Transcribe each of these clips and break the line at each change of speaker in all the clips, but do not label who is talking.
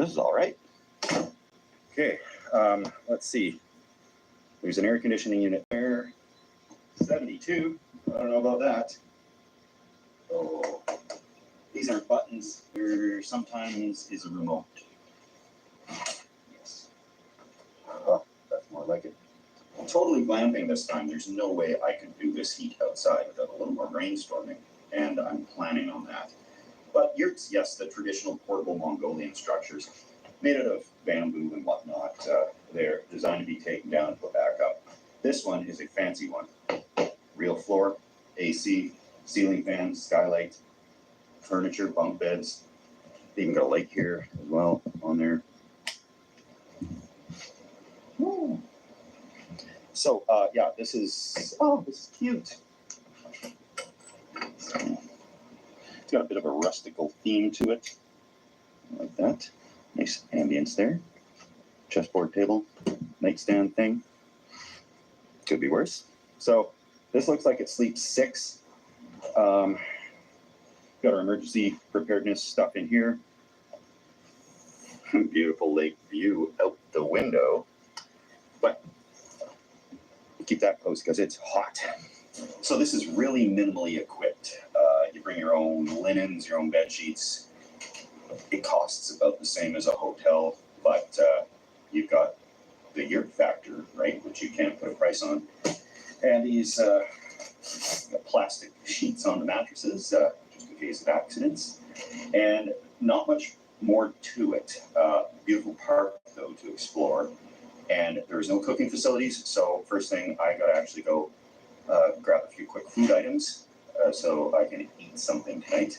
this is all right. Okay, let's see. There's an air conditioning unit there. 72. I don't know about that. Oh, these aren't buttons. There sometimes is a remote. Yes. Oh, that's more like it. I'm totally glamping this time. There's no way I could do this heat outside without a little more brainstorming, and I'm planning on that. But yurts, yes, the traditional portable Mongolian structures made out of bamboo and whatnot. They're designed to be taken down and put back up. This one is a fancy one. Real floor, AC, ceiling fans, skylight, furniture, bunk beds. They even got a light here as well on there. Woo. So, yeah, this is cute. It's got a bit of a rustical theme to it, like that. Nice ambience there. Chessboard table, nightstand thing. Could be worse. So this looks like it sleeps 6. Got our emergency preparedness stuff in here. Beautiful lake view out the window. But keep that close because it's hot. So this is really minimally equipped. You bring your own linens, your own bed sheets. It costs about the same as a hotel, but you've got the yurt factor, right, which you can't put a price on. And these plastic sheets on the mattresses, just in case of accidents. And not much more to it. Beautiful park, though, to explore. And there's no cooking facilities, so first thing, I gotta actually go grab a few quick food items so I can eat something tonight.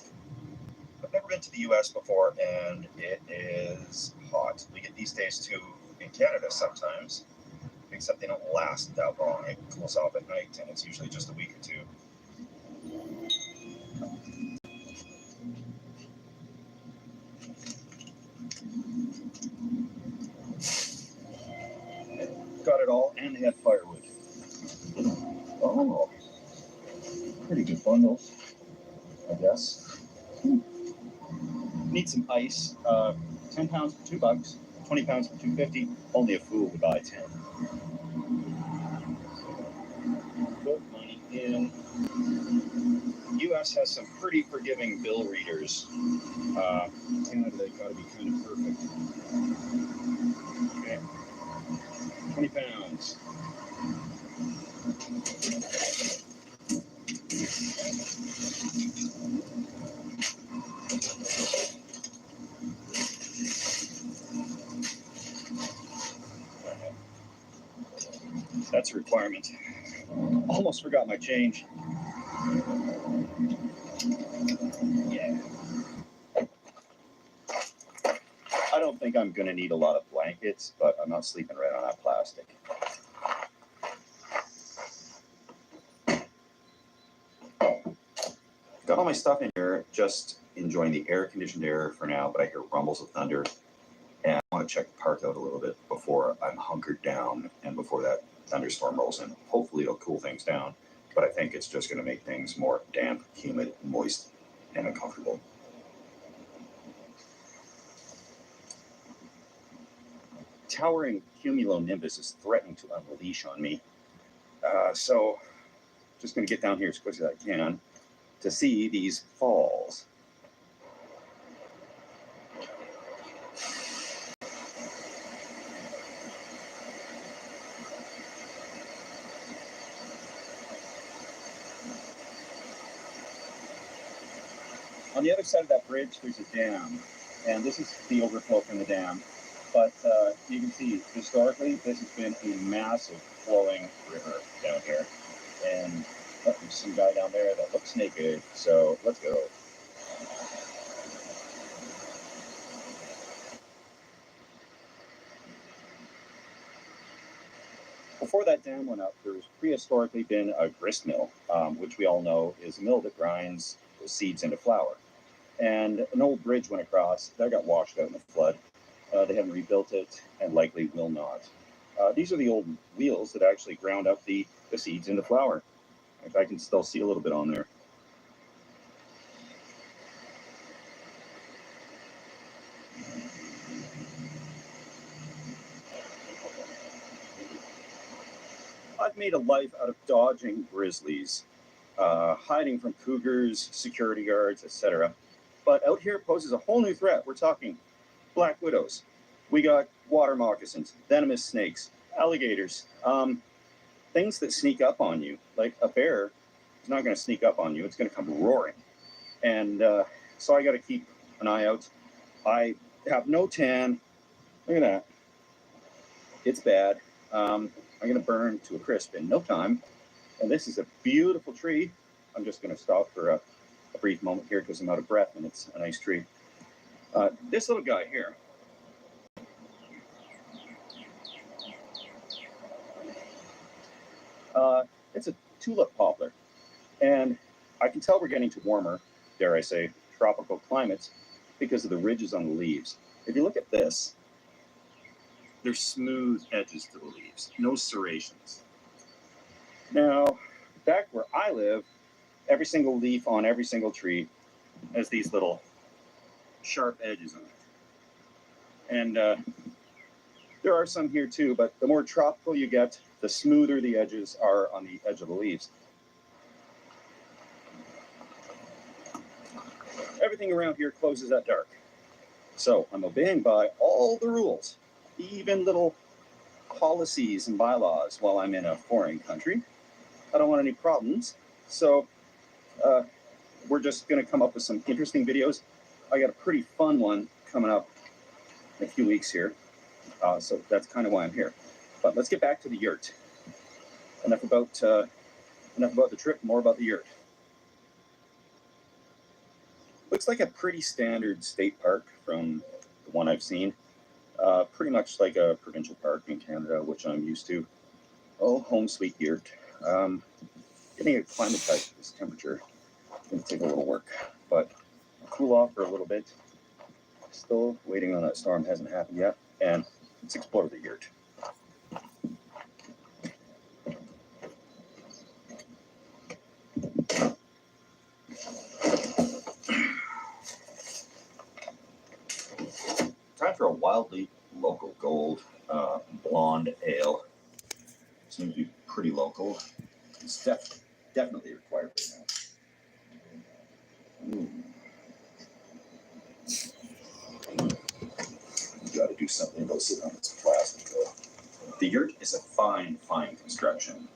I've never been to the US before, and it is hot. We get these days too in Canada sometimes, except they don't last that long. It cools off at night, and it's usually just a week or two. Got it all, and they had firewood. Oh, pretty good bundles, I guess. Need some ice. 10 pounds for $2, 20 pounds for $2.50. Only a fool would buy 10. Put money in. US has some pretty forgiving bill readers. Canada, they gotta be kind of perfect. Okay. 20 pounds. That's a requirement. Almost forgot my change. Yeah. I don't think I'm going to need a lot of blankets, but I'm not sleeping right on that plastic. Got all my stuff in here, just enjoying the air-conditioned air for now, but I hear rumbles of thunder, and I want to check the park out a little bit before I'm hunkered down and before that thunderstorm rolls in. Hopefully it'll cool things down, but I think it's just going to make things more damp, humid, moist, and uncomfortable. Towering cumulonimbus is threatening to unleash on me, so just going to get down here as quick as I can to see these falls. On the other side of that bridge, there's a dam, and this is the overflow from the dam. But you can see, historically, this has been a massive flowing river down here. And there's some guy down there that looks naked, so let's go. Before that dam went up, there's prehistorically been a grist mill, which we all know is a mill that grinds seeds into flour. And an old bridge went across, that got washed out in the flood. They haven't rebuilt it and likely will not. These are the old wheels that actually ground up the seeds into flour. In fact, I can still see a little bit on there.
made a life out of dodging grizzlies, hiding from cougars, security guards, etc. But out here it poses a whole new threat. We're talking black widows. We got water moccasins, venomous snakes, alligators, things that sneak up on you. Like a bear is not going to sneak up on you. It's going to come roaring. And so I got to keep an eye out. I have no tan. Look at that. It's bad. I'm going to burn to a crisp in no time. And this is a beautiful tree. I'm just going to stop for a brief moment here because I'm out of breath and it's a nice tree. This little guy here. It's a tulip poplar. And I can tell we're getting to warmer, dare I say, tropical climates because of the ridges on the leaves. If you look at this, there's smooth edges to the leaves, no serrations. Now, back where I live, every single leaf on every single tree has these little sharp edges on it. And there are some here too, but the more tropical you get, the smoother the edges are on the edge of the leaves. Everything around here closes at dark. So I'm obeying by all the rules, even little policies and bylaws while I'm in a foreign country. I don't want any problems. So we're just going to come up with some interesting videos. I got a pretty fun one coming up in a few weeks here. So that's kind of why I'm here. But let's get back to the yurt. Enough about the trip, more about the yurt. Looks like a pretty standard state park from the one I've seen. Pretty much like a provincial park in Canada, which I'm used to. Oh, home sweet yurt. Getting acclimatized to this temperature is going to take a little work, but I'll cool off for a little bit. Still waiting on that storm, hasn't happened yet, and let's explore the yurt. Time for a wildly local gold blonde ale. Seems to be pretty local. It's definitely required right now. Got to do something about sitting on this plastic though. The yurt is a fine construction.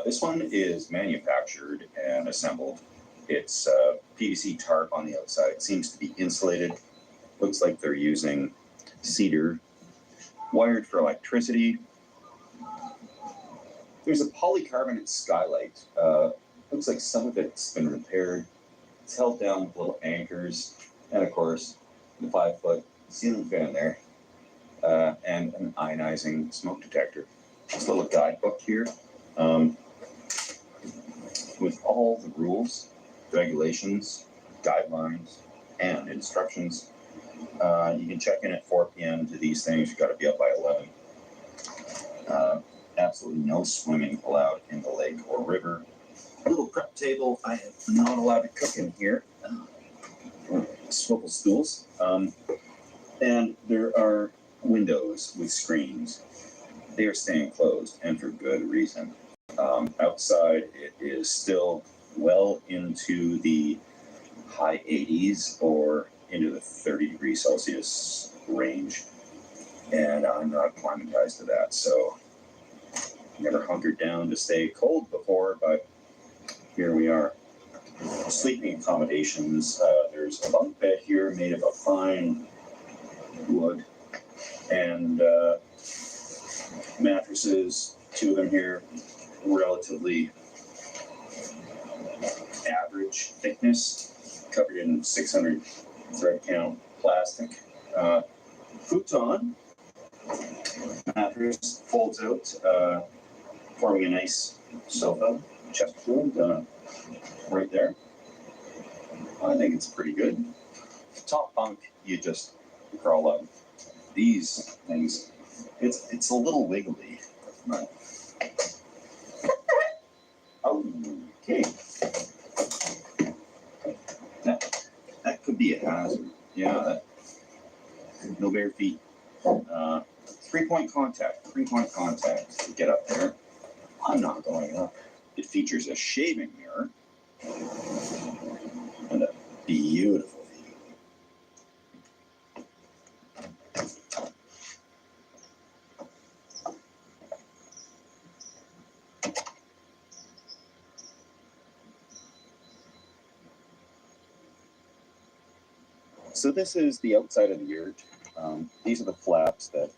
This one is manufactured and assembled. It's PVC tarp on the outside. It seems to be insulated. Looks like they're using cedar, wired for electricity. There's a polycarbonate skylight. Looks like some of it's been repaired. It's held down with little anchors, and of course, the 5-foot ceiling fan there, and an ionizing smoke detector. This little guidebook here, with all the rules, regulations, guidelines, and instructions. You can check in at 4 p.m. to these things. You've got to be up by 11. Absolutely no swimming allowed in the lake or river. A little prep table. I am not allowed to cook in here. Swivel stools. And there are windows with screens. They are staying closed, and for good reason. Outside, it is still well into the high 80s or into the 30 degrees Celsius range, and I'm not acclimatized to that, so never hunkered down to stay cold before, but here we are. Sleeping accommodations, there's a bunk bed here made of a fine wood, and mattresses, 2 of them here, relatively average thickness, covered in 600 thread count plastic. Futon mattress folds out, forming a nice sofa, Chesterfield, right there. I think it's pretty good. Top bunk, you just crawl up. These things, it's a little wiggly. But okay. That could be a hazard. Yeah, no bare feet. 3-point contact. 3-point contact to get up there. I'm not going up. It features a shaving mirror and a beautiful view. So this is the outside of the yurt. These are the flaps that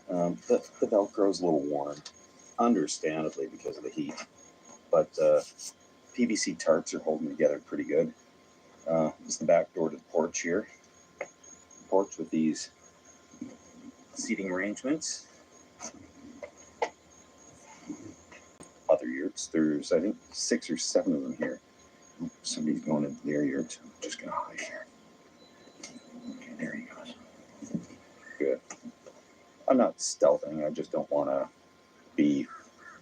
the Velcro is a little worn, understandably because of the heat, but PVC tarps are holding together pretty good. This is the back door to the porch here. Porch with these seating arrangements. Other yurts, there's I think 6 or 7 of them here. Somebody's going into their yurt, so I'm just gonna hide here. Okay, there he goes. Good. I'm not stealthing, I just don't want to be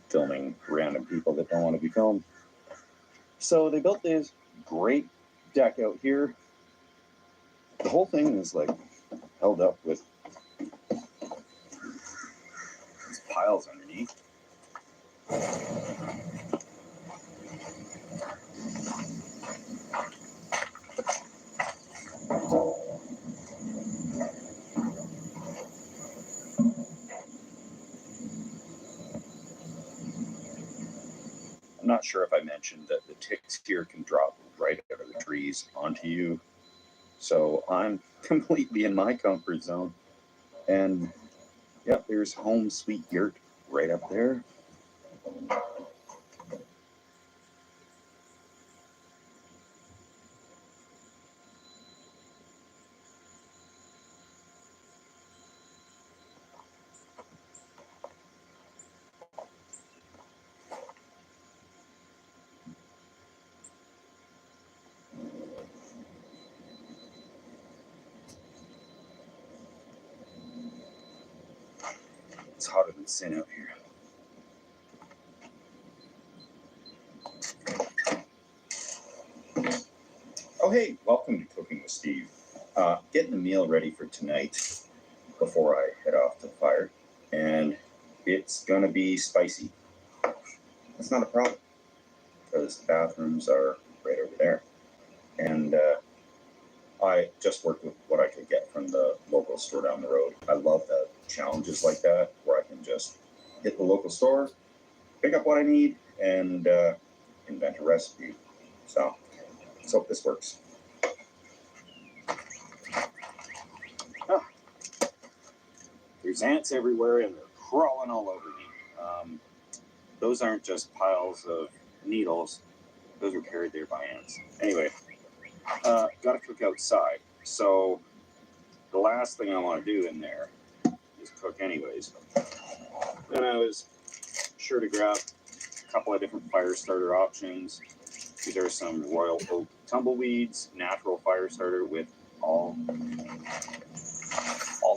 filming random people that don't want to be filmed. So they built this great deck out here. The whole thing is like held up with these piles underneath. I'm not sure if I mentioned that the ticks here can drop right out of the trees onto you. So I'm completely in my comfort zone. And yep, there's home sweet yurt right up there. It's hotter than sin out here. Oh, hey, welcome to Cooking with Steve. Getting the meal ready for tonight before I head off to the fire. And it's going to be spicy. That's not a problem because the bathrooms are right over there. And I just worked with what I could get from the local store down the road. I love the challenges like that where I can just hit the local store, pick up what I need, and invent a recipe. So let's hope this works. Ah, there's ants everywhere and they're crawling all over me. Those aren't just piles of needles. Those were carried there by ants. Anyway, got to cook outside. So the last thing I want to do in there is cook anyways. And I was sure to grab a couple of different fire starter options. These are some Royal Oak tumbleweeds, natural fire starter with all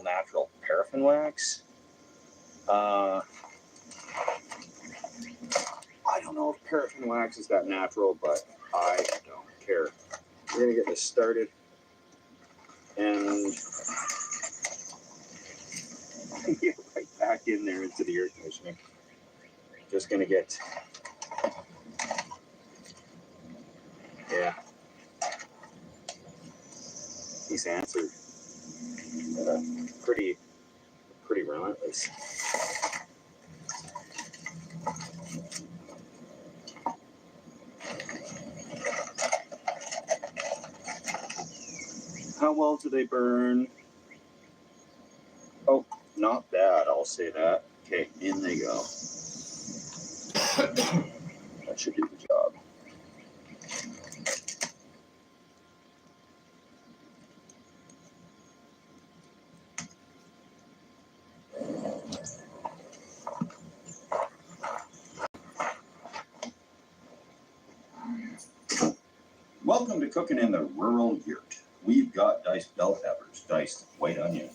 natural paraffin wax. I don't know if paraffin wax is that natural, but I don't care. We're gonna get this started and get right back in there into the air conditioning. Just gonna get, yeah. These ants are pretty relentless. How well do they burn? Oh, not bad, I'll say that. Okay, in they go. That should do the job. Welcome to Cooking in the Rural Yurt. We've got diced bell peppers, diced white onion,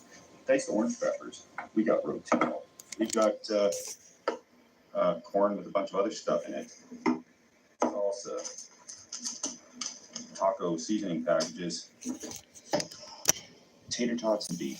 diced orange peppers. We got rotel. We've got corn with a bunch of other stuff in it. Also, taco seasoning packages, tater tots and beef.